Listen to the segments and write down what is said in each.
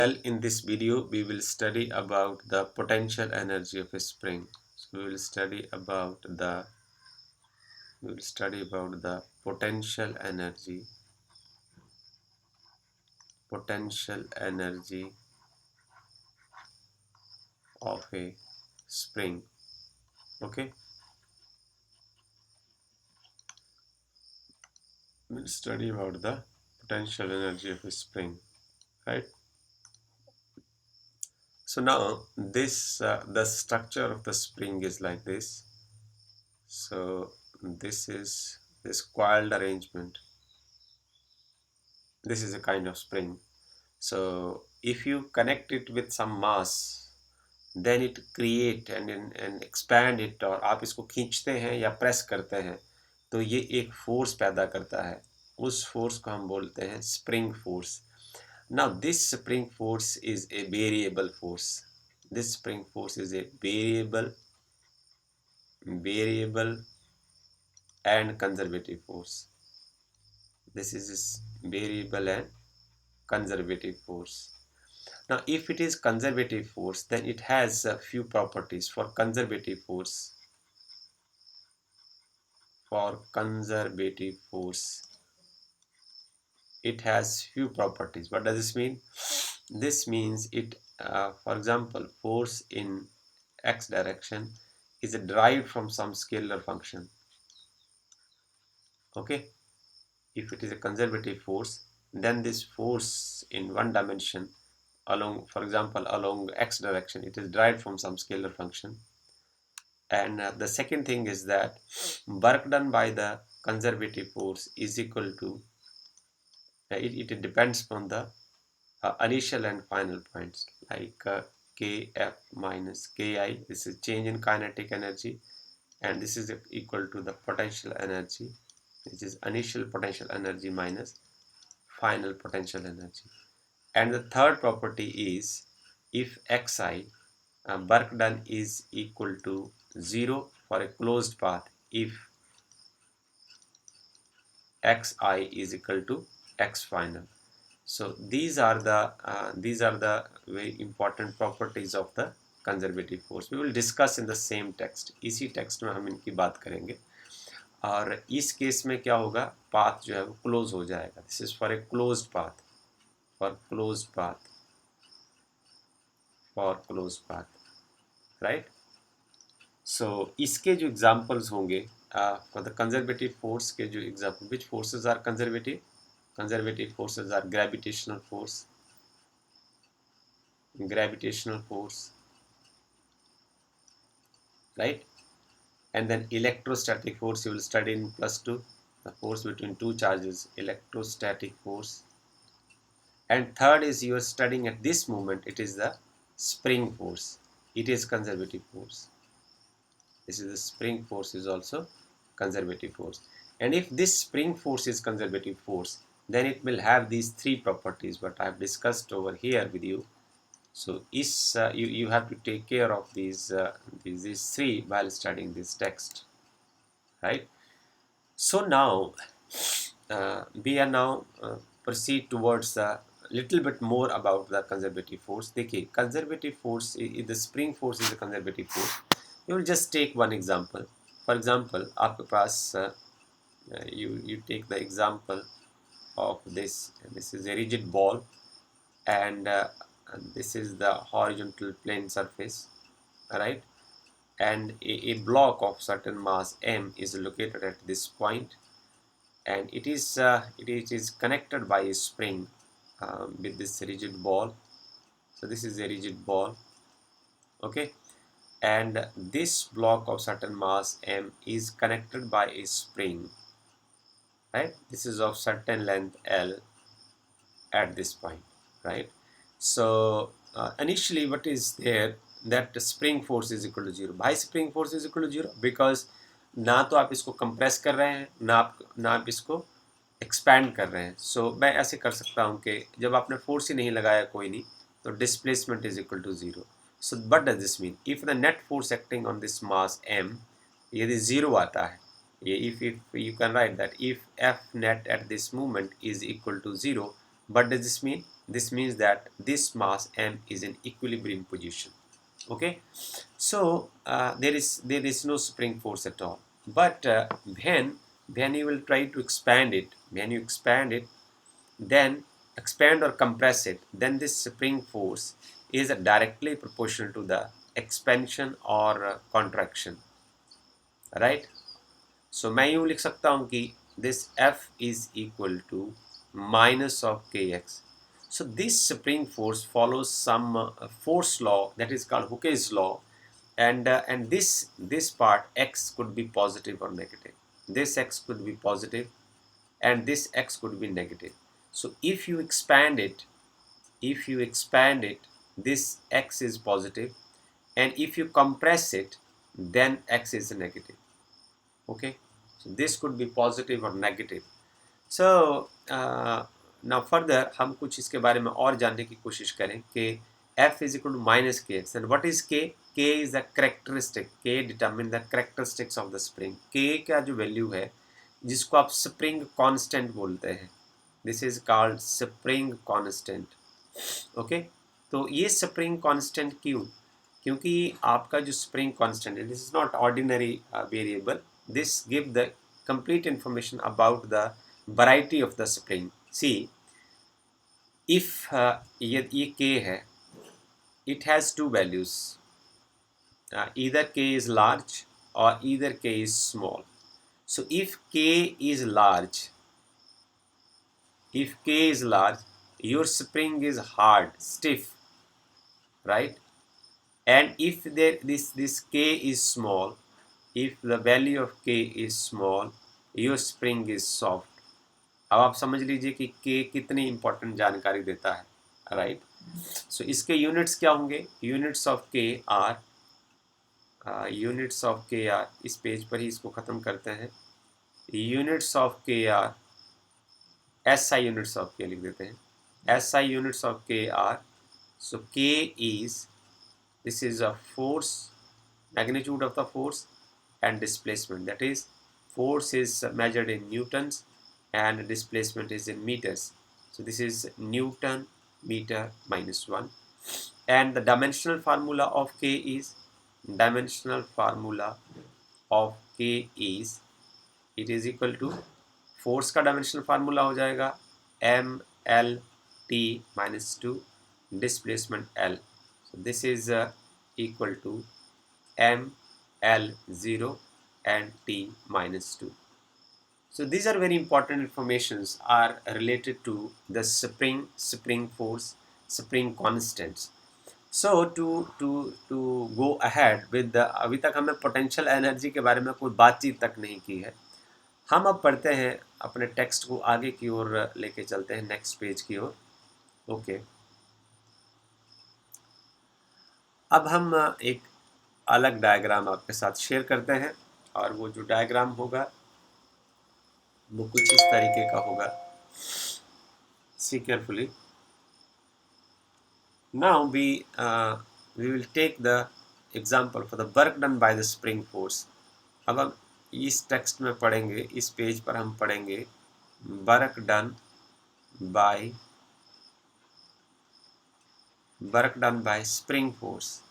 Well, in this video, we will study about the potential energy of a spring. So we will study about the potential energy of a spring. Okay, we'll study about the potential energy of a spring, right? So now the structure of the spring is like this. So this is this coiled arrangement. This is a kind of spring. So if you connect it with some mass, then it create and expand it, और आप इसको खींचते हैं या press करते हैं तो ये एक फोर्स पैदा करता है. उस फोर्स को हम बोलते हैं spring force. Now this spring force is a variable force. This spring force is a variable and conservative force. This is variable and conservative force. Now, if it is conservative force, then it has a few properties. For conservative force, it has few properties. What does this mean? This means it, for example, force in x direction is derived from some scalar function. Okay, if it is a conservative force, then this force in one dimension along, for example, along x direction, it is derived from some scalar function. And the second thing is that work done by the conservative force is equal to, it depends on the initial and final points, like kf minus ki. This is change in kinetic energy, and this is equal to the potential energy, which is initial potential energy minus final potential energy. And the third property is if xi, work done is equal to 0 for a closed path if xi is equal to x final. So these are the very important properties of the conservative force. We will discuss in the same text. इसी text में हम इनकी बात करेंगे. और इस case में क्या होगा, पाथ जो है वो क्लोज हो जाएगा. This is for a closed path, right. So इसके जो एग्जांपल्स होंगे फॉर द कंजर्वेटिव फोर्स के जो example, which forces are conservative? Conservative forces are gravitational force, right? And then electrostatic force you will study in +2, the force between two charges, electrostatic force. And third is you are studying at this moment, it is the spring force. It is conservative force. This is the spring force, is also conservative force. And if this spring force is conservative force, then it will have these three properties what I have discussed over here with you. So you have to take care of these three while studying this text, right? So now we are now proceed towards a little bit more about the conservative force. देखिए, conservative force, the spring force is a conservative force. You will just take one example. For example, आपके पास you take the example of this. This is a rigid ball, and this is the horizontal plane surface, right? And a block of certain mass m is located at this point, and it is connected by a spring with this rigid ball. So this is a rigid ball, okay, and this block of certain mass m is connected by a spring, right? This is of certain length L at this point, right? So initially what is there, that the spring force is equal to 0. Why spring force is equal to 0? Because ना तो आप इसको compress कर रहे हैं, ना आप इसको एक्सपैंड कर रहे हैं. सो मैं ऐसे कर सकता हूँ कि जब आपने फोर्स ही नहीं लगाया कोई नहीं, तो displacement is equal to 0. So what does this mean? If the net force acting on this mass m यदि 0 आता है, ये if you can write that if f net at this moment is equal to 0, what does this mean? this means that this mass m is in equilibrium position. Okay, so there is no spring force at all. But when you will try to expand it, when you expand it, then expand or compress it, then this spring force is directly proportional to the expansion or contraction, right? So मैं यूँ लिख सकता हूँ कि this F is equal to minus of kx. So this spring force follows some force law that is called Hooke's law, and this part x could be positive or negative. This x could be positive, and this x could be negative. So if you expand it, this x is positive, and if you compress it, then x is negative. Okay, so this could be positive or negative. So now further हम कुछ इसके बारे में और जानने की कोशिश करें कि f is equal to minus kx, and what is k? K is the characteristic. K determine the characteristics of the spring. K का जो वैल्यू है जिसको आप स्प्रिंग कांस्टेंट बोलते हैं, this is called spring constant. Okay, तो ये spring constant क्यों? क्योंकि आपका जो स्प्रिंग कांस्टेंट है, this is not ordinary variable. This give the complete information about the variety of the spring. See, if ये k है, it has two values. Either k is large or either k is small. So if k is large, your spring is hard, stiff, right? And if this k is small, if the value of k is small, your spring is soft. अब आप समझ लीजिए कि k कितनी important जानकारी देता है, right? So इसके यूनिट्स क्या होंगे? यूनिट्स ऑफ k आर, इस पेज पर ही इसको ख़त्म करते हैं. Units of k are, SI units of k लिख देते हैं. SI units of k are, so k is, this is a force, magnitude of the force, and displacement. That is, force is measured in newtons and displacement is in meters. So this is Newton meter minus 1. And the dimensional formula of k is, it is equal to, force का dimensional formula हो जाएगा mlt minus 2 displacement L. So this is equal to ml0 and t minus 2. So these are very important informations are related to the spring force, spring constants. So to go ahead with the, अभी तक हमने potential energy के बारे में कोई बातचीत तक नहीं की है. हम अब पढ़ते हैं, अपने टेक्स्ट को आगे की ओर लेके चलते हैं, नेक्स्ट पेज की ओर. ओके, अब हम एक अलग डायग्राम आपके साथ शेयर करते हैं, और वो जो डायग्राम होगा वो कुछ इस तरीके का होगा. See carefully. Now we will take the example for the work done by the spring force. अब हम इस टेक्स्ट में पढ़ेंगे, इस पेज पर हम पढ़ेंगे work done bye spring force.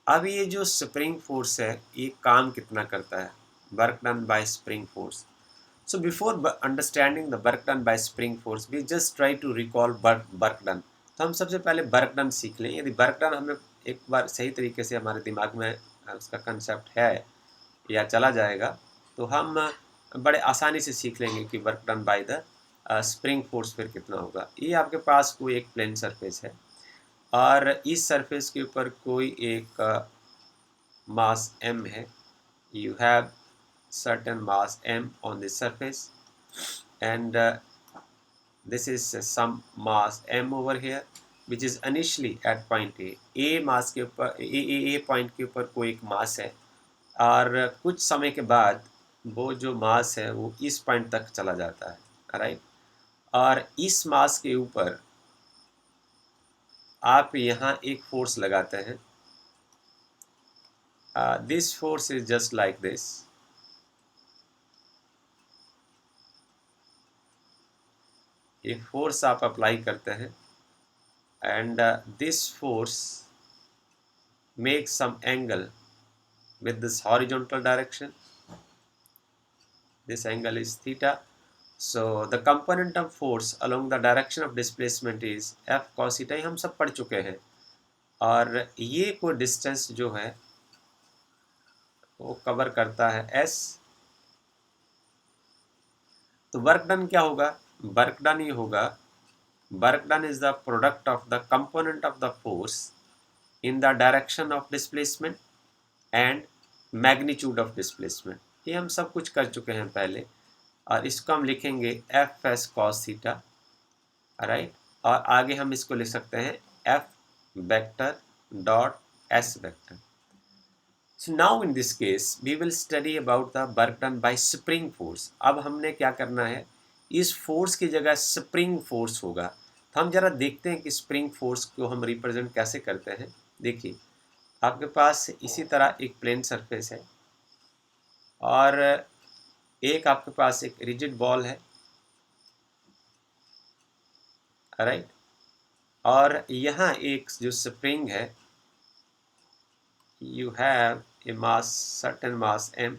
अब ये जो स्प्रिंग फोर्स है, ये काम कितना करता है? Work done bye spring force. So before understanding the work done by spring force, we just try to recall work done. तो हम सबसे पहले वर्क डन सीख लें. यदि वर्क डन हमें एक बार सही तरीके से हमारे दिमाग में उसका कंसेप्ट है या चला जाएगा, तो हम बड़े आसानी से सीख लेंगे कि work done by the spring force फिर कितना होगा. ये आपके पास कोई एक प्लेन सरफेस है, और इस सरफेस के ऊपर कोई एक मास m है. You have certain mass m on the surface, and this is some mass m over here, which is initially at point A मास के ऊपर A पॉइंट के ऊपर कोई एक मास है, और कुछ समय के बाद वो जो मास है वो इस पॉइंट तक चला जाता है, राइट? और इस मास के ऊपर आप यहाँ एक फोर्स लगाते हैं. This force is just like this. ये फोर्स आप अप्लाई करते हैं, and this force makes some angle with this horizontal direction. This angle is theta. So the component of force along the direction of displacement is F cos theta. हम सब पढ़ चुके हैं. और ये कोई डिस्टेंस जो है वो कवर करता है S. तो वर्क डन क्या होगा? वर्क डन ये होगा, work done is the product of the component of the force in the direction of displacement and magnitude of displacement. ये हम सब कुछ कर चुके हैं पहले, और इसको हम लिखेंगे F S cos theta, right. और आगे हम इसको लिख सकते हैं F vector dot S vector. So now in this case we will study about the work done by spring force. अब हमने क्या करना है, इस फोर्स की जगह स्प्रिंग फोर्स होगा. तो हम जरा देखते हैं कि स्प्रिंग फोर्स को हम रिप्रेजेंट कैसे करते हैं. देखिए, आपके पास इसी तरह एक प्लेन सरफेस है और एक आपके पास एक रिजिड बॉल है, राइट. और यहाँ एक जो स्प्रिंग है, you have a mass, certain mass m,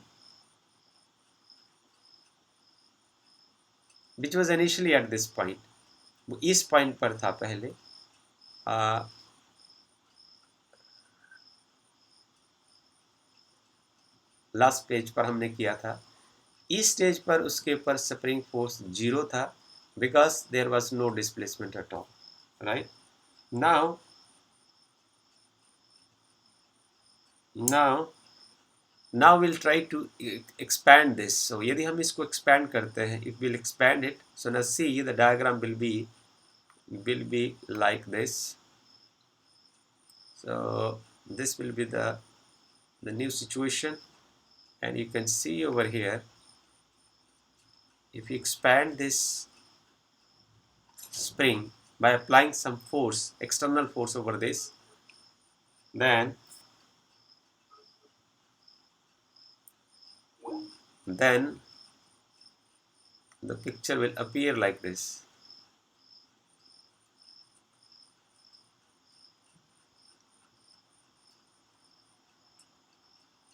which was initially at this point. वो इस पॉइंट पर था पहले. लास्ट पेज पर हमने किया था. इस स्टेज पर उसके ऊपर स्प्रिंग फोर्स 0 था, because there was no displacement at all, right. Now we'll try to expand this. So यदि हम इसको expand करते हैं, if we'll expand it, so now see the diagram will be like this. So this will be the new situation, and you can see over here, if you expand this spring by applying some force, external force over this, then the picture will appear like this.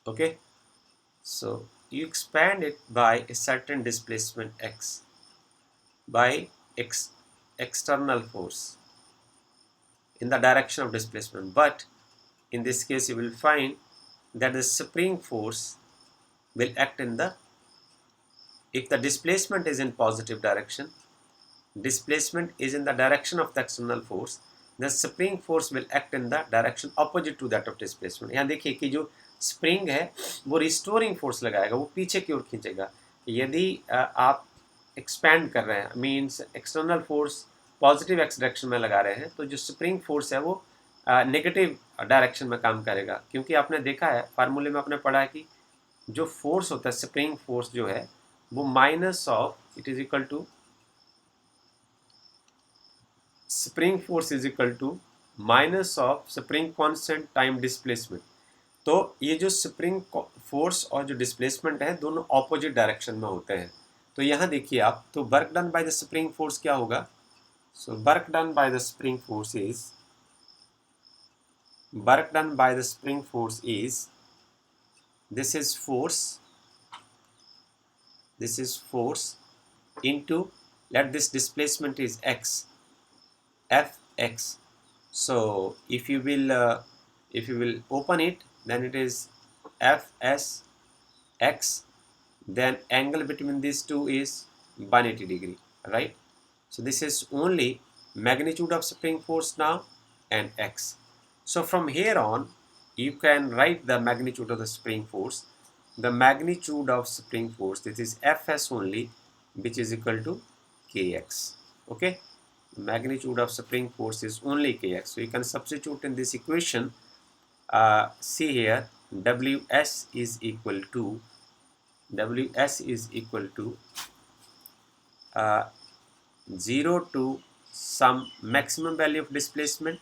Okay, so you expand it by a certain displacement x by external force in the direction of displacement, but in this case you will find that the spring force will act in the, if the displacement is in positive direction, displacement is in the direction of the external force, the spring force will act in the direction opposite to that of displacement. यहाँ देखिए कि जो spring है वो restoring force लगाएगा, वो पीछे की ओर खींचेगा. यदि आप एक्सपैंड कर रहे हैं, means external force positive x direction में लगा रहे हैं, तो जो स्प्रिंग फोर्स है वो नेगेटिव डायरेक्शन में काम करेगा. क्योंकि आपने देखा है, फार्मूले में आपने पढ़ा है कि जो फोर्स होता है, स्प्रिंग फोर्स जो है वो minus of, it is equal to, spring force is equal to minus of spring constant time displacement. तो ये जो स्प्रिंग फोर्स और जो डिस्प्लेसमेंट है दोनों ऑपोजिट डायरेक्शन में होते हैं. तो यहाँ देखिए आप, तो work done by the spring force क्या होगा? So work done by the spring force is, work done by the spring force is, this is force into, let this displacement is x, fx. So if you will open it, then it is fs x, then angle between these two is 180 degree, right? So this is only magnitude of spring force now and x. So from here on you can write the magnitude of the spring force. The magnitude of spring force, this is Fs only, which is equal to kx. Okay, the magnitude of spring force is only kx. So you can substitute in this equation. See here, Ws is equal to 0 to some maximum value of displacement.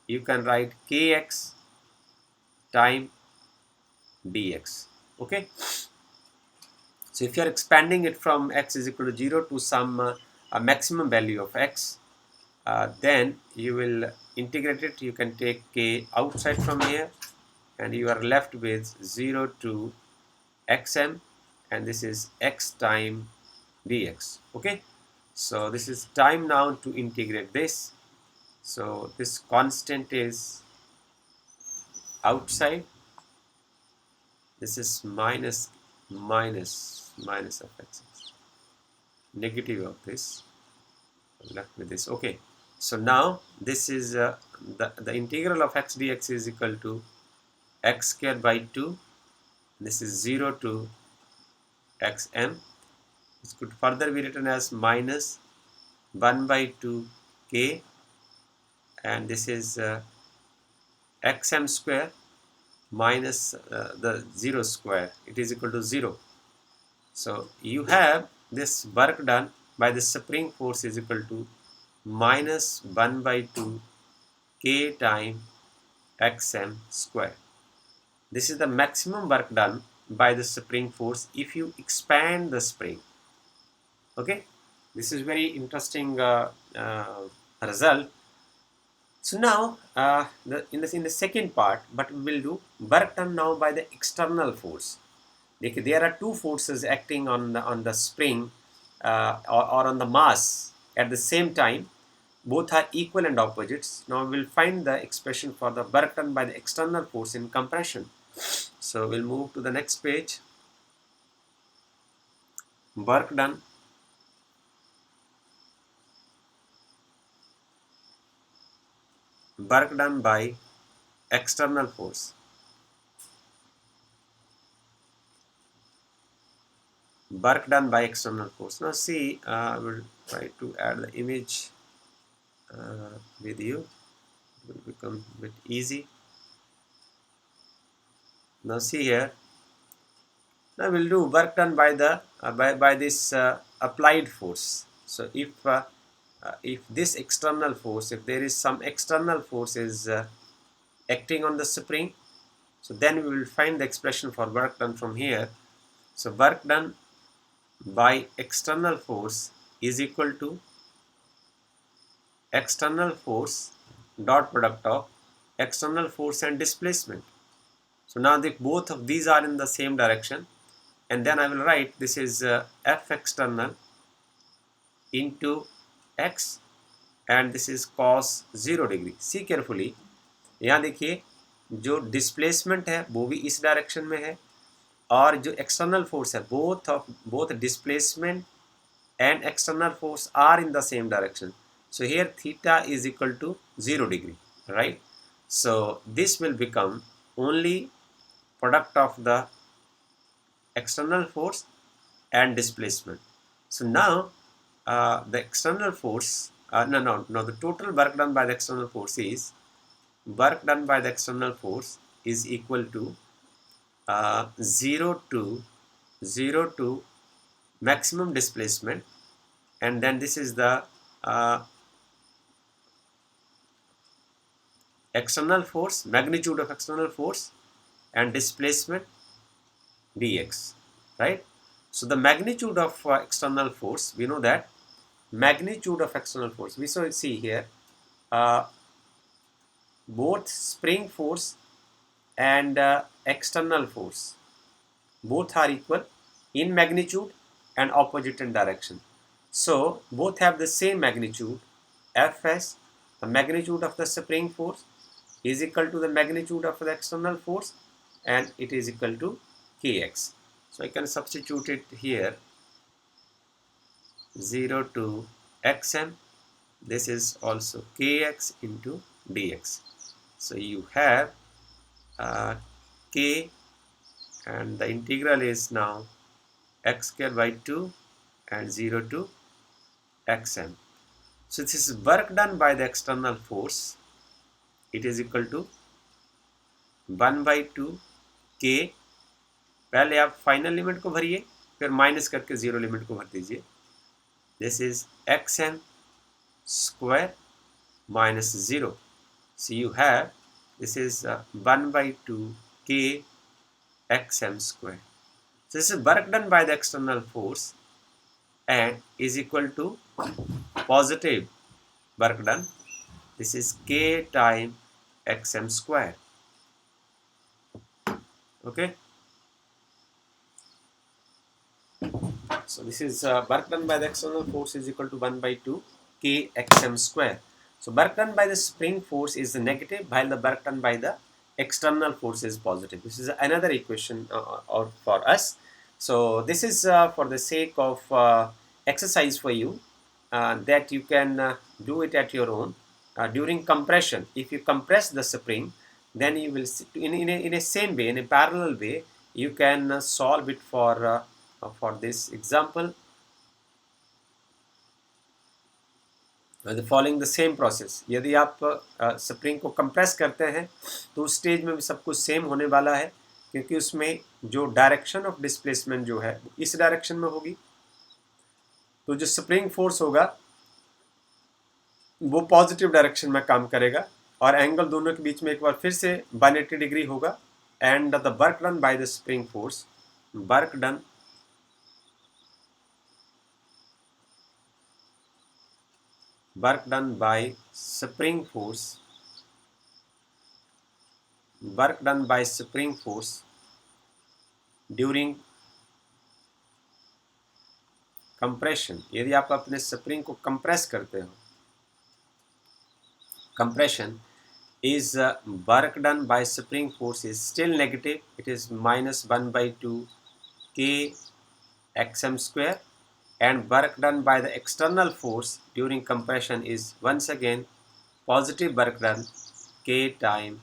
You can write kx time dx. Okay, so if you are expanding it from x is equal to 0 to some maximum value of x, then you will integrate it. You can take k outside from here, and you are left with 0 to xm, and this is x time dx. Okay, so this is time now to integrate this. So this constant is outside, this is minus of x, negative of this, left with this. Okay, so now this is the integral of x dx is equal to x squared by 2. This is 0 to xm. This could further be written as minus 1 by 2 k, and this is xm square minus the 0 square, it is equal to 0. So you have this work done by the spring force is equal to minus 1 by 2 k time xm square. This is the maximum work done by the spring force if you expand the spring. Okay, this is very interesting result. So now in the second part, but we will do work done now by the external force. There are two forces acting on the spring or on the mass at the same time. Both are equal and opposites. Now we will find the expression for the work done by the external force in compression. So we'll move to the next page. Work done by external force. Work done by external force. Now see, I will try to add the image with you. It will become a bit easy. Now see here. Now we'll do work done by the by this applied force. So if this external force, if there is some external force is acting on the spring, so then we will find the expression for work done from here. So work done by external force is equal to external force dot product of external force and displacement. So now both of these are in the same direction, and then I will write this is F external into x, and this is cos 0 degree. See carefully, यहाँ देखिए जो displacement है वो भी इस direction में है, और जो एक्सटर्नल फोर्स है both displacement and external force are in the same direction. So here theta is equal to 0 degree, right? So this will become only product of the external force and displacement. So now the external force, the total work done by the external force is equal to 0 to maximum displacement, and then this is the external force, magnitude of external force, and displacement dx, right? So the magnitude of external force, we know that magnitude of external force, we see here both spring force and external force, both are equal in magnitude and opposite in direction. So both have the same magnitude. Fs, the magnitude of the spring force, is equal to the magnitude of the external force, and it is equal to kx. So I can substitute it here, 0 to xm, this is also kx into dx. So you have k, and the integral is now x square by 2 and 0 to xm. So this is work done by the external force, it is equal to 1 by 2 k. पहले आप final limit को भरिए, फिर minus करके 0 limit को भर दीजिए. This is xm square minus 0. So you have, this is 1 by 2 k xm square. So this is work done by the external force and is equal to positive work done. This is K time xm square. Okay. So this is work done by the external force is equal to 1 by 2 K xm square. So work done by the spring force is negative while the work done by the external force is positive. This is another equation or for us. So this is for the sake of exercise for you that you can do it at your own. During compression, if you compress the spring, then you will in a same way, in a parallel way, you can solve it for this example following the same process. यदि आप spring को compress करते हैं तो उस stage में भी सब कुछ सेम होने वाला है, क्योंकि उसमें जो डायरेक्शन ऑफ डिस्प्लेसमेंट जो है इस डायरेक्शन में होगी. तो जो स्प्रिंग फोर्स होगा वो पॉजिटिव डायरेक्शन में काम करेगा और एंगल दोनों के बीच में एक बार फिर से 180 डिग्री होगा. And the work done by the spring force, work done by spring force, work done by spring force during compression. यदि आप अपने स्प्रिंग को कंप्रेस करते हो, compression is work done by spring force is still negative. It is minus 1 by 2 K xm square, and work done by the external force during compression is once again positive work done K time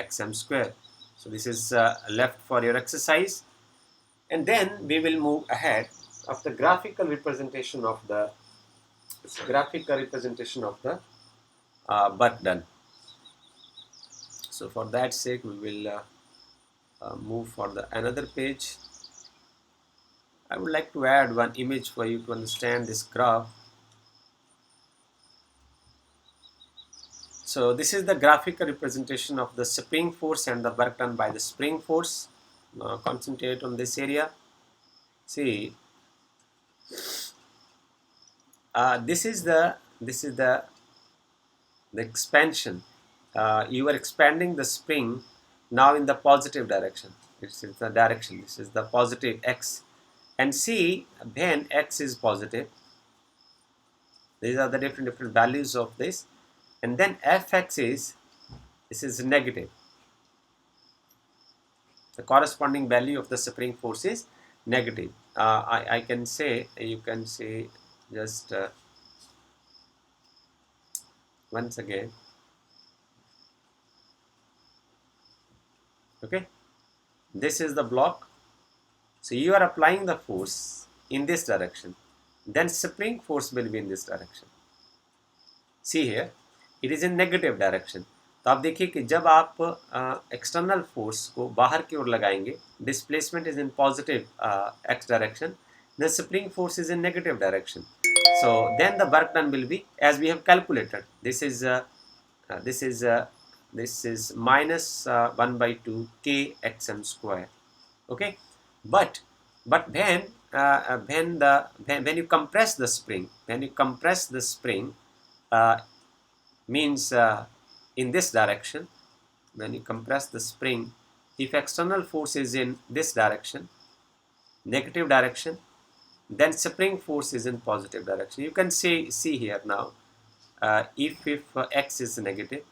xm square. So this is left for your exercise, and then we will move ahead of the graphical representation of the work done. So for that sake we will move for the another page. I would like to add one image for you to understand this graph. So this is the graphical representation of the spring force and the work done by the spring force. Now concentrate on this area. See, this is the expansion. You are expanding the spring now in the positive direction. This is the direction. This is the positive x. And see, when x is positive, these are the different values of this, and then fx is negative. The corresponding value of the spring force is negative. I can say, you can say just once again. Okay, this is the block. So you are applying the force in this direction, then spring force will be in this direction. See here, it is in negative direction. तो आप देखिए कि जब आप external force को बाहर की ओर लगाएंगे, displacement is in positive x direction, the spring force is in negative direction. So then the work done will be as we have calculated. This is minus 1 by 2 K xm square. Okay, but when you compress the spring, means in this direction, when you compress the spring, if external force is in this direction, negative direction, then spring force is in positive direction. You can see here now, if x is negative,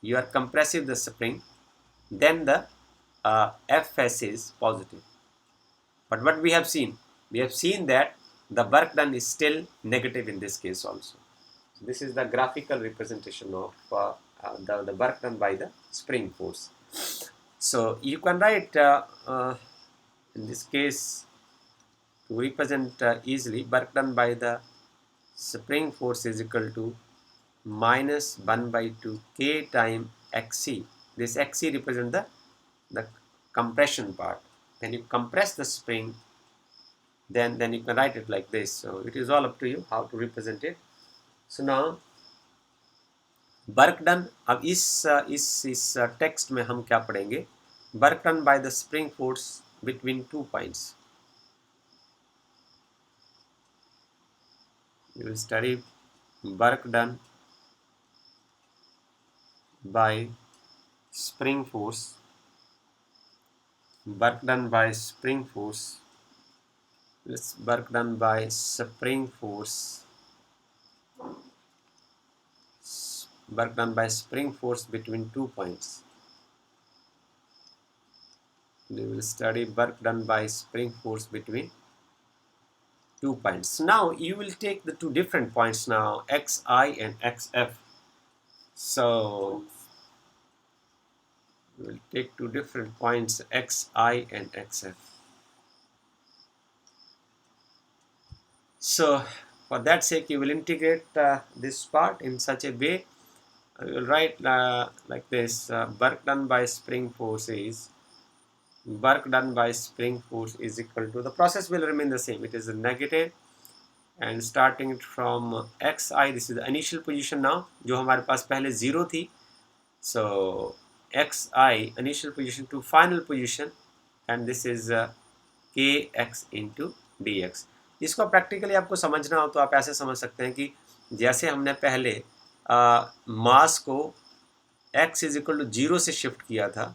you are compressing the spring, then the fs is positive. But what we have seen that the work done is still negative in this case also. So this is the graphical representation of the work done by the spring force. So you can write in this case, to represent easily, work done by the spring force is equal to minus 1 by 2 K time xc. This xc represents the compression part. When you compress the spring, then you can write it like this. So it is all up to you how to represent it. So now work done, अब इस text में हम क्या पढ़ेंगे? Work done by the spring force between 2 points. You will study work done by spring force, work done by spring force, let's work done by spring force, work done by spring force between 2 points. We will study work done by spring force between 2 points. Now you will take the two different points now, xi and xf. So we will take two different points, xi and xf. So for that sake, you will integrate this part in such a way. You will write like this: work done by spring force is equal to, the process will remain the same. It is a negative, and starting it from xi, this is the initial position now, जो हमारे पास पहले 0 थी. So xi initial position to final position, and this is kx into dx. इसको practically आपको समझना हो तो आप ऐसे समझ सकते हैं कि जैसे हमने पहले मास को x इज इक्वल टू 0 से शिफ्ट किया था,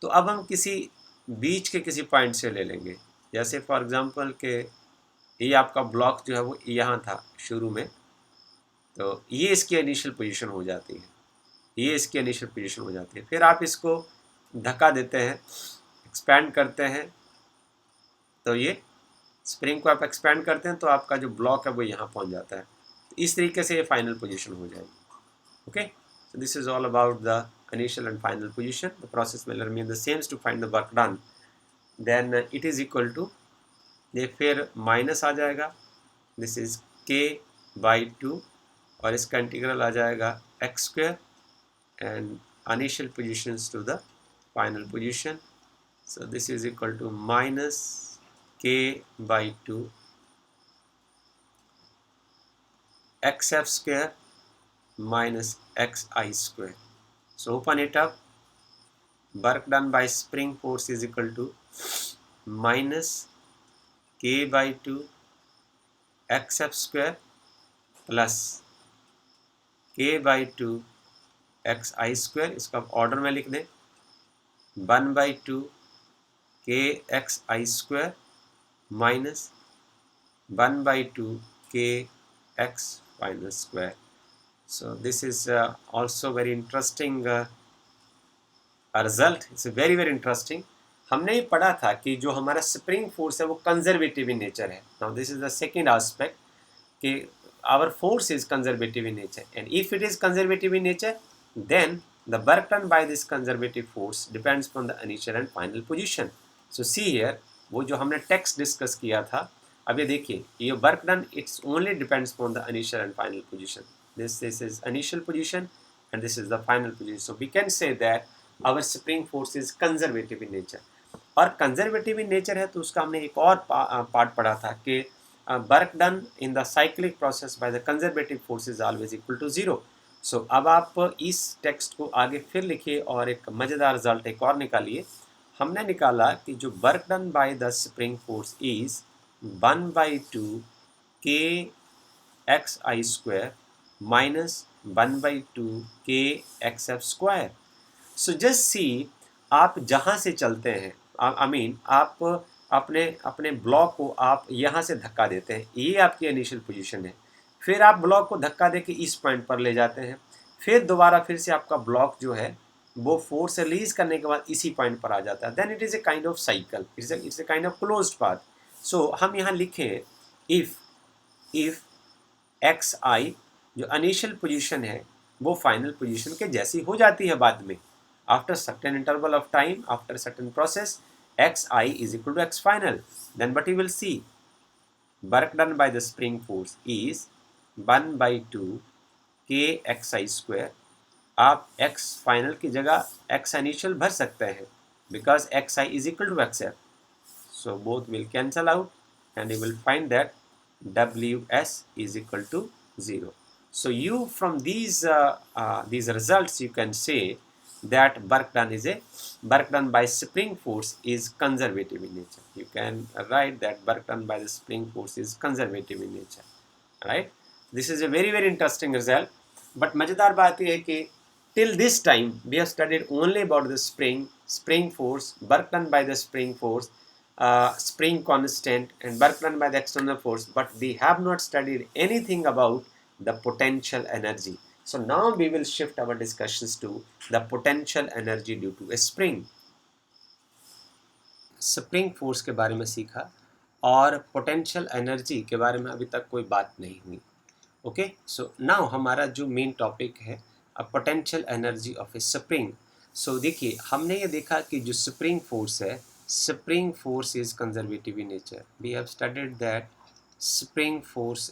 तो अब हम किसी बीच के किसी पॉइंट से ले लेंगे. जैसे फॉर एग्जांपल के ये आपका ब्लॉक जो है वो यहाँ था शुरू में, तो ये इसकी इनिशियल पोजीशन हो जाती है, ये इसकी इनिशियल पोजीशन हो जाती है. फिर आप इसको धक्का देते हैं, एक्सपैंड करते हैं, तो ये स्प्रिंग को आप एक्सपैंड करते हैं तो आपका जो ब्लॉक है वो यहाँ पहुँच जाता है. तो इस तरीके से ये फाइनल पोजीशन हो जाएगी. Okay, so this is all about the initial and final position. The process will remain the same to find the work done. Then it is equal to, ये फिर माइनस आ जाएगा, दिस इज k बाई 2, और इसका integral आ जाएगा x square and initial positions to the final position. So this is equal to minus k by 2 xf square minus xi square. So open it up. Work done by spring force is equal to minus k by 2 xf square plus k by 2 xi square. इसका order में लिख दें, 1 by 2 k xi square minus 1 by 2 k x final square. So this is also very interesting result. It's very interesting. हमने ये पढ़ा था कि जो हमारा स्प्रिंग फोर्स है वो कंजर्वेटिव इन नेचर है. Now this is the second aspect कि our force is conservative in nature, and if it is conservative in nature, then the work done by this conservative force depends on the initial and final position. So see here, वो जो हमने text discuss किया था, अब ये देखिए, ये work done it's only depends on the initial and final position. This is initial position and this is the final position. So we can say that our spring force is conservative in nature. और conservative in nature है तो उसका हमने एक और part पढ़ा था कि work done in the cyclic process by the conservative force is always equal to 0. So अब आप इस टेक्स्ट को आगे फिर लिखिए और एक मज़ेदार रिजल्ट एक और निकालिए. हमने निकाला कि जो work done by the spring force is 1 by 2 k x i square minus 1 by 2 k x f square. So just see, आप जहाँ से चलते हैं, आई मीन आप अपने ब्लॉक को आप यहाँ से धक्का देते हैं, ये आपकी इनिशियल पोजीशन है. फिर आप ब्लॉक को धक्का देके इस पॉइंट पर ले जाते हैं, फिर दोबारा फिर से आपका ब्लॉक जो है वो फोर्स रिलीज करने के बाद इसी पॉइंट पर आ जाता है. Then it is a kind of cycle, it's a kind of closed path. So हम यहाँ लिखें इफ एक्स आई जो इनिशियल पोजीशन है वो फाइनल पोजीशन के जैसी हो जाती है बाद में, after certain interval of time, after certain process, xi is equal to x final. Then what you will see, work done by the spring force is 1 by 2 k xi square. आप x final की जगह x initial भर सकते हैं because xi is equal to xf. So both will cancel out and you will find that ws is equal to 0. So you from these results you can say that work done by spring force is conservative in nature. You can write that work done by the spring force is conservative in nature, right? This is a very very interesting result. But मज़ेदार बात यह है कि till this time we have studied only about the spring force, work done by the spring force, spring constant, and work done by the external force, but we have not studied anything about the potential energy. So now we will shift our discussions to the potential energy due to a spring. Spring force के बारे में सीखा और potential energy के बारे में अभी तक कोई बात नहीं हुई. ओके, सो नाउ हमारा जो मेन टॉपिक है potential energy of a spring. So देखिए, हमने ये देखा कि जो स्प्रिंग फोर्स है, spring force is conservative in nature. We have studied that spring force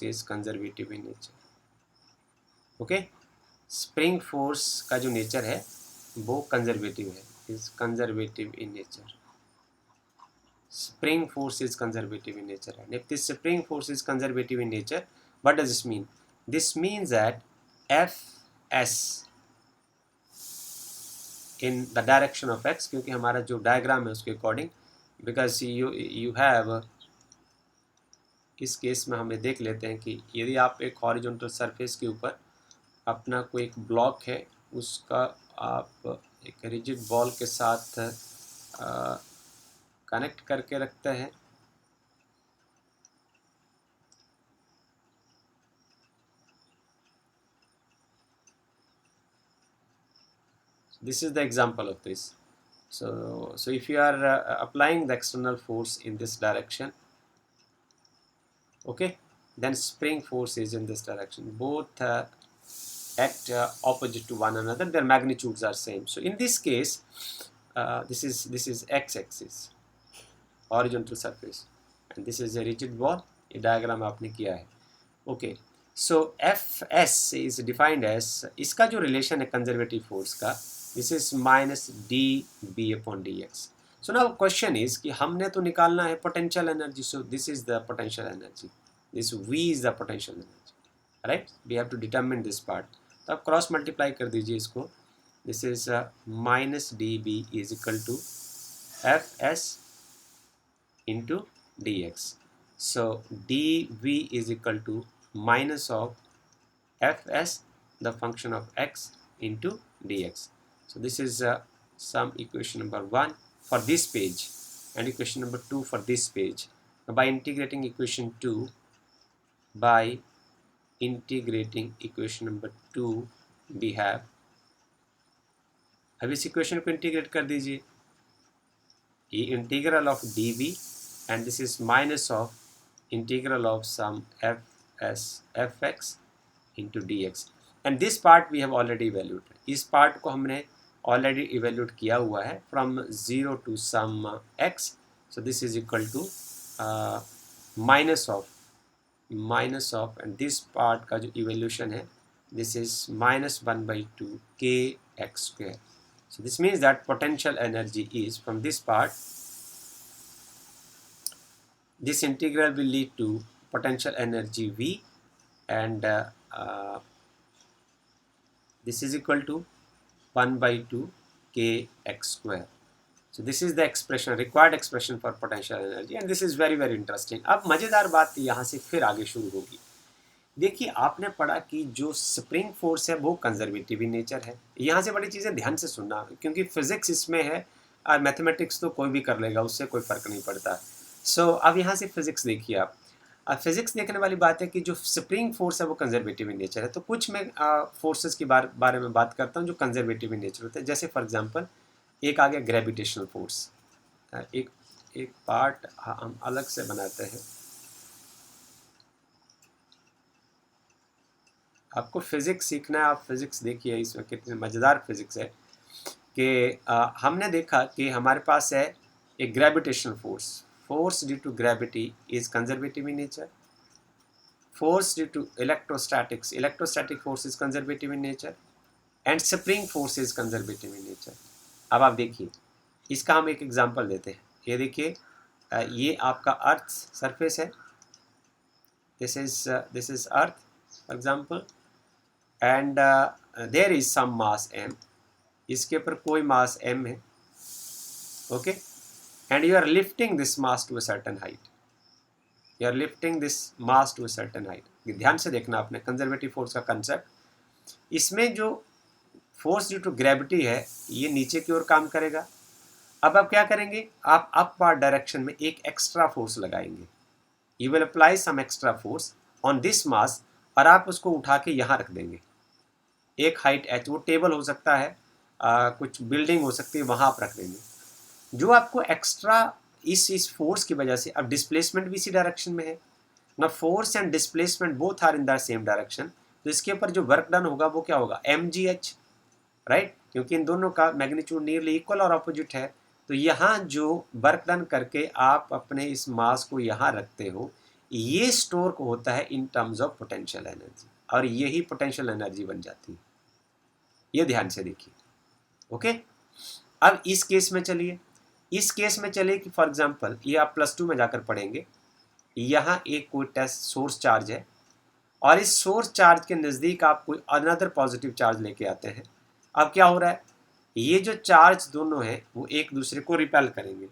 is conservative in nature. Okay, spring force का जो नेचर है वो कंजर्वेटिव है, is conservative in nature. Spring force is conservative in nature, and if this spring force is conservative in nature, what does this mean? This means that Fs in the direction of x, क्योंकि हमारा जो diagram है उसके according, because you have, इस case में हमें देख लेते हैं कि यदि आप एक हॉरिजॉन्टल सरफेस के ऊपर अपना कोई एक ब्लॉक है, उसका आप एक रिजिड बॉल के साथ कनेक्ट करके रखते हैं. This is the example of this. So if you are applying the external force in this direction, okay, then spring force is in this direction. Both act opposite to one another. Their magnitudes are same. So in this case, this is x-axis, horizontal surface, and this is a rigid ball. ये diagram आपने किया है. Okay, so Fs is defined as, इसका जो relation है conservative force का, this is minus dB upon dx. So now question is कि हमने तो निकालना है potential energy. So this is the potential energy. This V is the potential energy. Right? We have to determine this part. तो आप cross multiply कर दीजिए इसको. This is minus dB is equal to Fs into dx. So dV is equal to minus of Fs, the function of x, into dx. So this is some equation number 1 for this page, and equation number 2 for this page. By integrating equation 2, we have, अब इस equation को integrate कर दीजिए. ये integral of dv, and this is minus of integral of some fx into dx, and this part we have already evaluated. इस part को हमने already evaluate किया हुआ है from 0 to some x. So this is equal to minus of, and this part का जो evaluation है, this is minus 1/2 kx square. So this means that potential energy is from this part. This integral will lead to potential energy V, and this is equal to 1/2 kx square. So this is the expression, required expression for potential energy, and this is very very interesting. अब मज़ेदार बात यहाँ से फिर आगे शुरू होगी. देखिए, आपने पढ़ा कि जो स्प्रिंग फोर्स है वो कंजर्वेटिव इन नेचर है. यहाँ से बड़ी चीज़ें ध्यान से सुनना, क्योंकि फिजिक्स इसमें है और मैथमेटिक्स तो कोई भी कर लेगा, उससे कोई फ़र्क नहीं पड़ता. सो अब यहाँ से फिजिक्स देखिए आप. फिजिक्स देखने वाली बात है कि जो स्प्रिंग फोर्स है वो कंजर्वेटिव इन नेचर है. तो कुछ मैं फोर्सेस के बारे में बात करता हूँ जो कंजर्वेटिव इन नेचर होते हैं. जैसे फॉर एग्जांपल एक आ गया ग्रेविटेशनल फोर्स. एक पार्ट हम अलग से बनाते हैं. आपको फिजिक्स सीखना है, आप फिजिक्स देखिए, इसमें कितनी मज़ेदार फिजिक्स है कि हमने देखा कि हमारे पास है एक gravitational force due to gravity is conservative in nature. Force due to electrostatic force is conservative in nature, and spring force is conservative in nature. अब आप देखिए, इसका हम एक एग्जांपल देते हैं. ये देखिए, ये आपका अर्थ सरफेस है. This is earth for example, and there is some mass m. इसके ऊपर कोई मास m है. Okay, and you are lifting this mass to a certain height. You are lifting this mass to certain height. ध्यान से देखना आपने conservative force का concept. इसमें जो फोर्स ड्यू टू ग्रेविटी है ये नीचे की ओर काम करेगा। अब आप क्या करेंगे, आप अपवर्ड डायरेक्शन में एक एक्स्ट्रा फोर्स लगाएंगे। You will apply some extra force on this mass और आप उसको उठा के यहाँ रख देंगे एक हाइट h, वो टेबल हो सकता है, कुछ बिल्डिंग हो सकती है, वहाँ आप रख देंगे। जो आपको एक्स्ट्रा इस फोर्स की वजह से, अब डिस्प्लेसमेंट भी इसी डायरेक्शन में है ना, force and displacement both are in the same direction, तो इसके ऊपर जो वर्क डन होगा वो क्या होगा, mgh, राइट, क्योंकि इन दोनों का मैग्नीट्यूड नियरली इक्वल और अपोजिट है। तो यहाँ जो वर्क डन करके आप अपने इस मास को यहाँ रखते हो, ये स्टोर को होता है in terms of potential energy, और यही पोटेंशियल एनर्जी बन जाती है। ये ध्यान से देखिए, ओके। अब इस केस में चलिए, इस केस में चलिए कि फॉर एग्जांपल ये आप +2 में जाकर पढ़ेंगे, यहाँ एक कोई टेस्ट सोर्स चार्ज है और इस सोर्स चार्ज के नज़दीक आप कोई अनदर पॉजिटिव चार्ज लेके आते हैं। अब क्या हो रहा है, ये जो चार्ज दोनों हैं वो एक दूसरे को रिपेल करेंगे।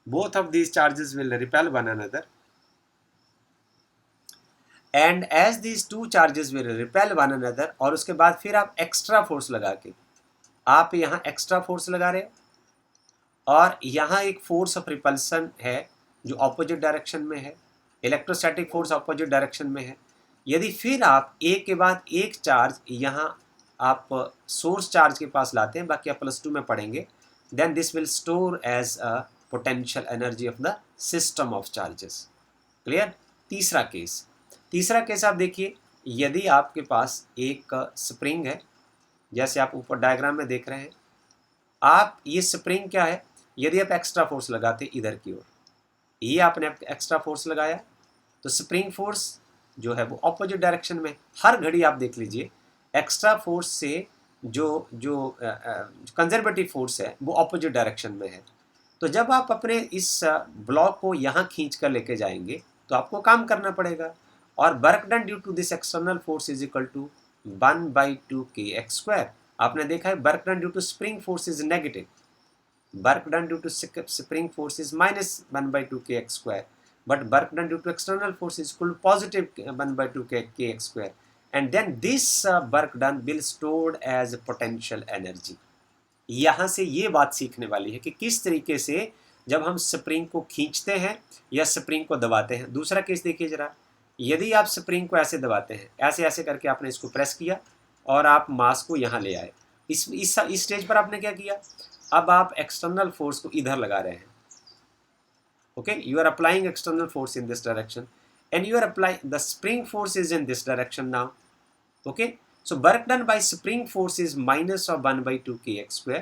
Both of these charges will repel one another and as these two charges will repel one another, और उसके बाद फिर आप एक्स्ट्रा फोर्स लगा के, आप यहाँ एक्स्ट्रा फोर्स लगा रहे हो और यहाँ एक फोर्स ऑफ रिपल्सन है जो ऑपोजिट डायरेक्शन में है, इलेक्ट्रोस्टैटिक फोर्स ऑपोजिट डायरेक्शन में है। यदि फिर आप एक के बाद एक चार्ज यहाँ आप सोर्स चार्ज के पास लाते हैं, बाकी आप +2 में पढ़ेंगे, then this will store as a potential energy of the system of charges. Clear. तीसरा केस आप देखिए, यदि आपके पास एक स्प्रिंग है, जैसे आप ऊपर डायग्राम में देख रहे हैं, आप ये स्प्रिंग क्या है, यदि आप एक्स्ट्रा फोर्स लगाते इधर की ओर, ये आपने एक्स्ट्रा फोर्स लगाया, तो स्प्रिंग फोर्स जो है वो ऑपोजिट डायरेक्शन में, हर घड़ी आप देख लीजिए एक्स्ट्रा फोर्स से जो कंजर्वेटिव फोर्स है वो ऑपोजिट डायरेक्शन में है। तो जब आप अपने इस ब्लॉक को यहाँ खींच कर लेके जाएंगे तो आपको काम करना पड़ेगा, और work done due to this external force is equal to 1/2 kx²। आपने देखा है work done due to spring force is negative, work done due to spring force is -1/2 kx², but work done due to external force is equal to positive 1/2 kx², and then this work done will stored as potential energy। यहाँ से ये बात सीखने वाली है कि किस तरीके से जब हम स्प्रिंग को खींचते हैं या स्प्रिंग को दबाते हैं। दूसरा केस देखिए जरा, यदि आप स्प्रिंग को ऐसे दबाते हैं, ऐसे ऐसे करके आपने इसको प्रेस किया और आप मास को यहाँ ले आए, इस स्टेज पर आपने क्या किया, अब आप एक्सटर्नल फोर्स को इधर लगा रहे हैं। Okay, you are applying external force in this direction and you are applying the spring force is in this direction now. Okay, so work done by spring force is -1/2 kx²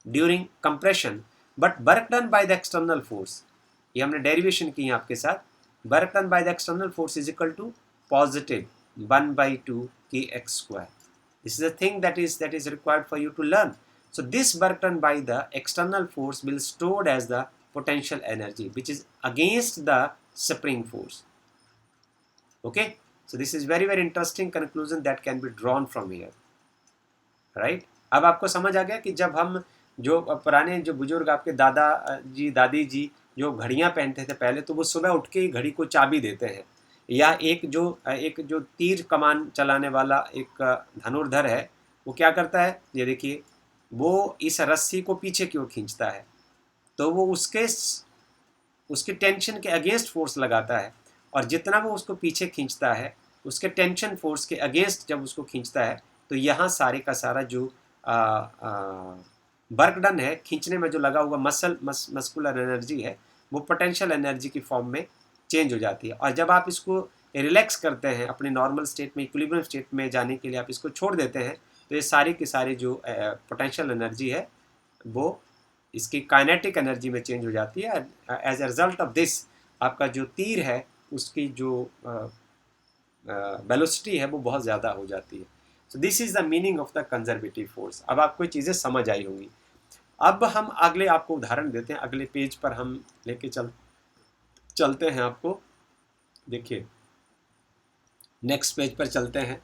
during compression, but work done by the external force, ये हमने derivation की है आपके साथ, work done by the external force is equal to +1/2 kx²। This is the thing that is required for you to learn. So this work done by the external force will stored as the potential energy which is against the spring force। Okay, so this is very interesting conclusion that can be drawn from here, right। अब आपको समझ आ गया कि जब हम जो पुराने जो बुजुर्ग आपके दादा जी दादी जी जो घड़ियां पहनते थे पहले, तो वो सुबह उठ के ही घड़ी को चाबी देते हैं, या एक जो तीर कमान चलाने वाला एक धनुर्धर है, वो क्या करता है, ये देखिए, वो इस रस्सी को पीछे की ओर खींचता है, तो वो उसके टेंशन के अगेंस्ट फोर्स लगाता है, और जितना वो उसको पीछे खींचता है उसके टेंशन फोर्स के अगेंस्ट जब उसको खींचता है, तो यहाँ सारे का सारा जो वर्क डन है खींचने में जो लगा हुआ मस्कुलर एनर्जी है, वो पोटेंशियल एनर्जी की फॉर्म में चेंज हो जाती है। और जब आप इसको रिलैक्स करते हैं, अपने नॉर्मल स्टेट में, इक्विलिब्रियम स्टेट में जाने के लिए आप इसको छोड़ देते हैं, तो ये सारी की सारी जो पोटेंशियल एनर्जी है वो इसकी काइनेटिक एनर्जी में चेंज हो जाती है। As a result of this आपका जो तीर है उसकी जो वेलोसिटी है वो बहुत ज़्यादा हो जाती है। So this is the meaning of the conservative force. अब आपको ये चीज़ें समझ आई होंगी। अब हम अगले आपको उदाहरण देते हैं, अगले पेज पर हम लेके चलते हैं आपको। देखिए नेक्स्ट पेज पर चलते हैं।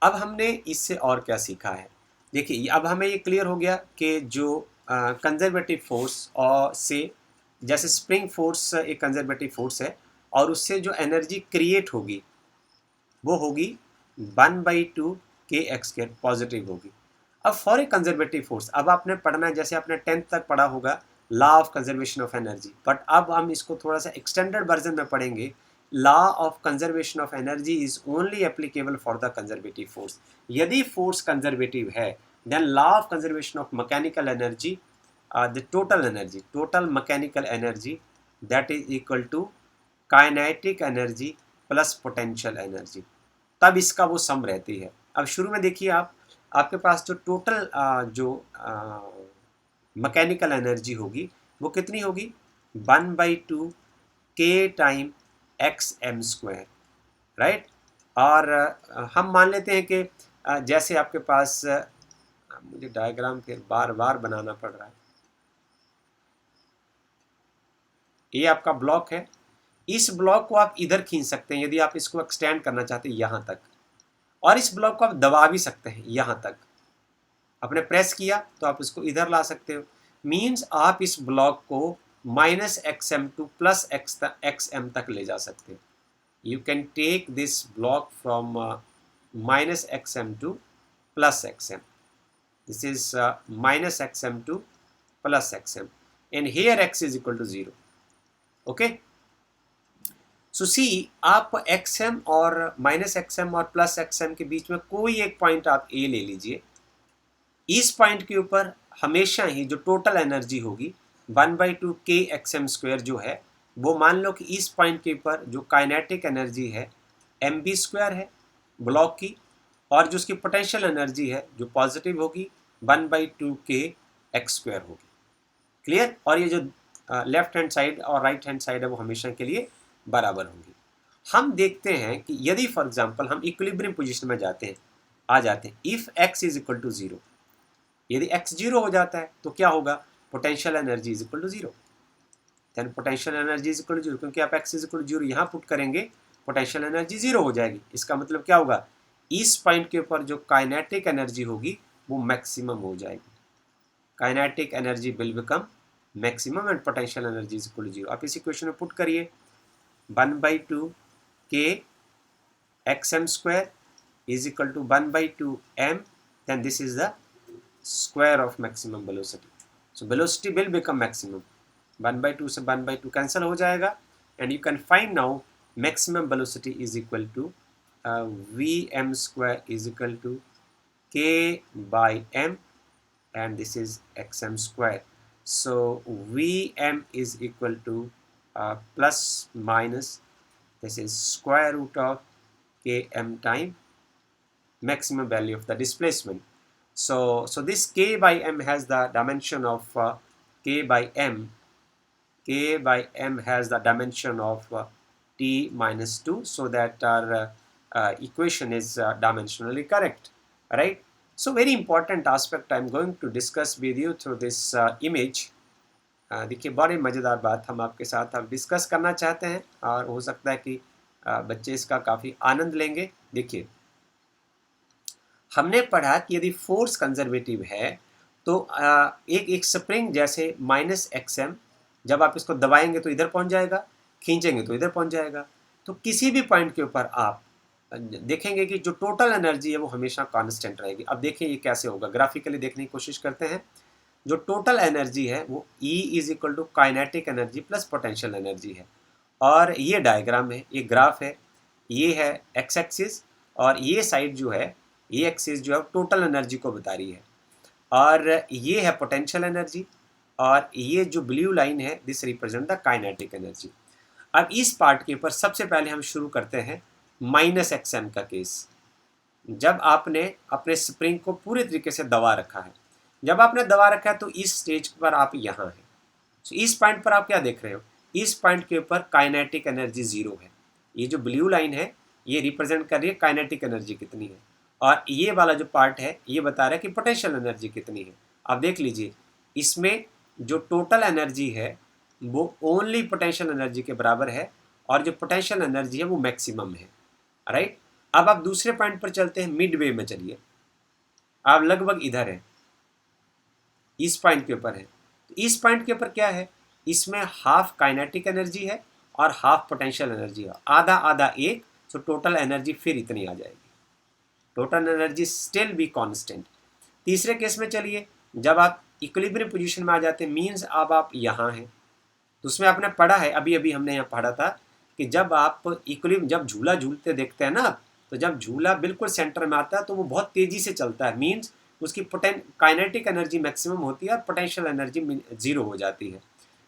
अब हमने इससे और क्या सीखा है, देखिए अब हमें ये क्लियर हो गया कि जो कंजर्वेटिव फोर्स और से, जैसे स्प्रिंग फोर्स एक कंजर्वेटिव फोर्स है और उससे जो एनर्जी क्रिएट होगी वो होगी 1/2 kx² पॉजिटिव होगी। अब फॉर ए कंजर्वेटिव फोर्स, अब आपने पढ़ना है, जैसे आपने 10th तक पढ़ा होगा law of conservation of energy, but अब हम इसको थोड़ा सा एक्सटेंडेड वर्जन में पढ़ेंगे। Law of conservation of energy is only applicable for the conservative force. यदि फोर्स कंजर्वेटिव है then law of conservation of mechanical energy, the total mechanical energy that is equal to kinetic energy plus potential energy, तब इसका वो सम रहती है। अब शुरू में देखिए आपके पास जो टोटल जो मैकेनिकल एनर्जी होगी वो कितनी होगी 1/2 k टाइम xm², राइट। और हम मान लेते हैं कि जैसे आपके पास मुझे डायग्राम फिर बार बार बनाना पड़ रहा है, ये आपका ब्लॉक है, इस ब्लॉक को आप इधर खींच सकते हैं यदि आप इसको एक्सटेंड करना चाहते हैं यहाँ तक, और इस ब्लॉक को आप दबा भी सकते हैं यहाँ तक। आपने प्रेस किया तो आप इसको इधर ला सकते हो, मीन्स आप इस ब्लॉक को -xm to +xm तक ले जा सकते हो। You can take this block from -xm to +xm, this is -xm to +xm and here x is equal to 0, okay. So see आप xm और -xm और +xm के बीच में कोई एक पॉइंट आप a ले लीजिए। इस पॉइंट के ऊपर हमेशा ही जो टोटल एनर्जी होगी 1/2 kxm² जो है वो मान लो कि इस पॉइंट के ऊपर जो काइनेटिक एनर्जी है mv² है ब्लॉक की, और जो उसकी पोटेंशियल एनर्जी है जो पॉजिटिव होगी 1/2 kx² होगी। क्लियर। और ये जो लेफ्ट हैंड साइड और राइट हैंड साइड है वो हमेशा के लिए बराबर होंगी। हम देखते हैं कि यदि फॉर एग्जांपल हम इक्विलिब्रियम पोजीशन में आ जाते हैं if x is equal to 0, यदि x 0 हो जाता है तो क्या होगा, potential energy is equal to 0, then potential energy is equal to 0, क्योंकि आप x इज इक्वल टू 0 यहाँ पुट करेंगे पोटेंशियल एनर्जी 0 हो जाएगी। इसका मतलब क्या होगा, इस पॉइंट के ऊपर जो काइनेटिक एनर्जी होगी वो मैक्सिमम हो जाएगी, kinetic energy will become maximum and potential energy is equal to 0। आप इस इक्वेशन में पुट करिए 1/2 kxm² is equal to 1/2 m, then this is the square of maximum velocity. So velocity will become maximum, 1/2 से 1/2 cancel हो जाएगा, and you can find now maximum velocity is equal to vm² is equal to k by m, and this is xm². So vm is equal to plus minus, this is square root of km time maximum value of the displacement. So this k by m has the dimension of k by m has the dimension of t minus 2, so that our equation is dimensionally correct, right? So very important aspect I am going to discuss with you through this image. देखिए बड़ी मज़ेदार बात हम आपके साथ अब discuss करना चाहते हैं, और हो सकता है कि बच्चे इसका काफ़ी आनंद लेंगे। देखिए हमने पढ़ा कि यदि फोर्स कंजर्वेटिव है तो एक स्प्रिंग जैसे -xm, जब आप इसको दबाएंगे तो इधर पहुंच जाएगा, खींचेंगे तो इधर पहुंच जाएगा। तो किसी भी पॉइंट के ऊपर आप देखेंगे कि जो टोटल एनर्जी है वो हमेशा कांस्टेंट रहेगी। अब देखिए ये कैसे होगा, ग्राफिकली देखने की कोशिश करते हैं। जो टोटल एनर्जी है वो E is equal to kinetic energy plus potential energy है, और ये डायग्राम है, ये ग्राफ है, ये है एक्स एक्सिस, और ये साइड जो है ये एक्सिस जो है टोटल एनर्जी को बता रही है, और ये है पोटेंशियल एनर्जी, और ये जो ब्लू लाइन है this represent the kinetic energy. अब इस पार्ट के ऊपर सबसे पहले हम शुरू करते हैं -xm का केस। जब आपने अपने स्प्रिंग को पूरे तरीके से दबा रखा है, जब आपने दबा रखा है तो इस स्टेज पर आप यहाँ हैं। तो इस पॉइंट पर आप क्या देख रहे हो, इस पॉइंट के ऊपर काइनेटिक एनर्जी 0 है। ये जो ब्लू लाइन है ये रिप्रेजेंट कर रही है काइनेटिक एनर्जी कितनी है, और ये वाला जो पार्ट है ये बता रहा है कि पोटेंशियल एनर्जी कितनी है। आप देख लीजिए इसमें जो टोटल एनर्जी है वो ओनली पोटेंशियल एनर्जी के बराबर है, और जो पोटेंशियल एनर्जी है वो मैक्सिमम है, राइट। अब आप दूसरे पॉइंट पर चलते हैं, मिड वे में चलिए, आप लगभग इधर है, इस पॉइंट के ऊपर है। तो इस पॉइंट के ऊपर क्या है, इसमें हाफ काइनेटिक एनर्जी है और हाफ पोटेंशियल एनर्जी हो, आधा आधा एक, तो टोटल एनर्जी फिर इतनी आ जाएगी, total energy still be constant. तीसरे केस में चलिए, जब आप इक्विलिब्रियम पोजीशन में आ जाते हैं, मीन्स अब आप यहाँ हैं, तो उसमें आपने पढ़ा है, अभी अभी हमने यहाँ पढ़ा था कि जब आप इक्विलिब्रियम, जब झूला झूलते देखते हैं ना, तो जब झूला बिल्कुल सेंटर में आता है तो वो बहुत तेजी से चलता है, मीन्स उसकी काइनेटिक एनर्जी मैक्सिमम होती है और पोटेंशियल एनर्जी जीरो हो जाती है।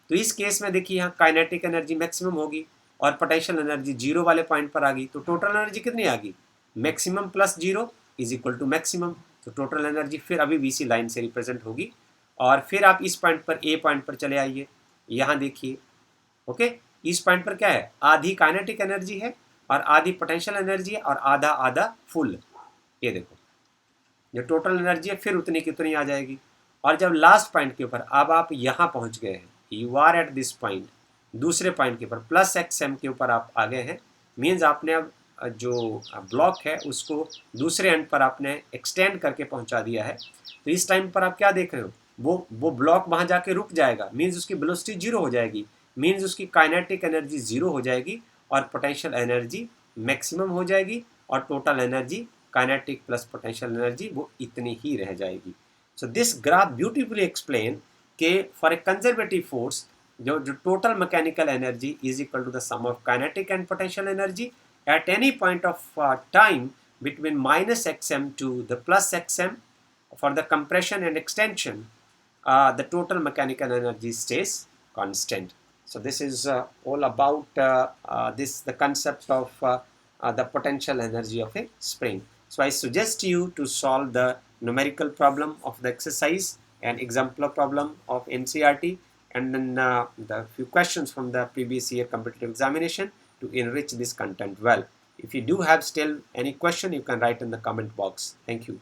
तो इस केस में देखिए यहाँ काइनेटिक एनर्जी मैक्सिमम होगी और पोटेंशियल एनर्जी जीरो वाले पॉइंट पर आ गई, तो टोटल एनर्जी कितनी आ गई, maximum plus zero is equal to maximum. तो टोटल एनर्जी फिर अभी बीसी लाइन से रिप्रेजेंट होगी। और फिर आप इस पॉइंट पर, ए पॉइंट पर चले आइए, यहाँ देखिए, ओके, इस पॉइंट पर क्या है, आधी काइनेटिक एनर्जी है और आधी पोटेंशियल एनर्जी है और आधा आधा फुल, ये देखो जो टोटल एनर्जी है फिर उतनी की उतनी आ जाएगी। और जब लास्ट पॉइंट के ऊपर अब आप यहाँ पहुँच गए हैं, you are at this point, दूसरे पॉइंट के ऊपर प्लस एक्स एम के ऊपर आप आ गए हैं, मीन्स आपने अब जो ब्लॉक है उसको दूसरे एंड पर आपने एक्सटेंड करके पहुँचा दिया है। तो इस टाइम पर आप क्या देख रहे हो, वो ब्लॉक वहाँ जाके रुक जाएगा, मीन्स उसकी वेलोसिटी जीरो हो जाएगी, मीन्स उसकी काइनेटिक एनर्जी जीरो हो जाएगी और पोटेंशियल एनर्जी मैक्सिमम हो जाएगी और total energy kinetic plus potential energy वो इतनी ही रह जाएगी। So this graph beautifully explain के फॉर ए कंजर्वेटिव फोर्स जो total mechanical energy is equal to the sum of kinetic and potential energy at any point of time between minus xm to the plus xm for the compression and extension, the total mechanical energy stays constant. So this is all about the concept of the potential energy of a spring. So I suggest you to solve the numerical problem of the exercise and exemplar problem of NCERT, and then the few questions from the previous year competitive examination to enrich this content well. If you do have still any question, you can write in the comment box. Thank you.